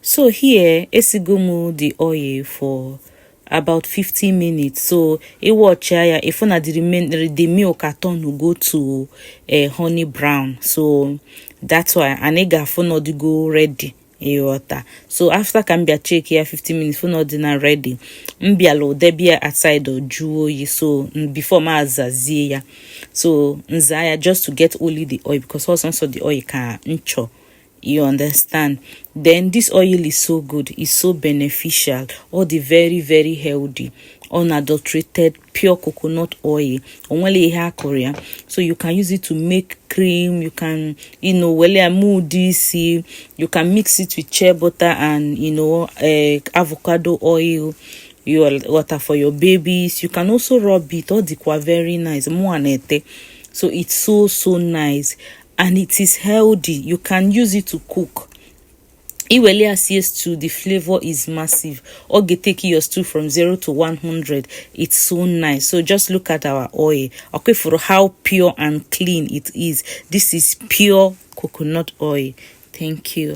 So here esigomu the oil for about 50 minutes. So it watch if una the milk turn to go to honey brown. So that's why anega for not to go ready. Water. So after can be a check here 15 minutes for not dinner ready. Mbialo debia aside or jewel so before ma zazia. So nzaya just to get only the oil because also the oil can ncho. You understand? Then this oil is so good, it's so beneficial, all the very very healthy, unadulterated pure coconut oil, only hair Korea. So you can use it to make cream, you can you can mix it with shea butter and avocado oil, your water for your babies. You can also rub it, all the very nice, so it's so nice. And it is healthy. You can use it to cook. Iwele CS2, the flavor is massive. Oge take your stew from 0 to 100. It's so nice. So just look at our oil. Okay, for how pure and clean it is. This is pure coconut oil. Thank you.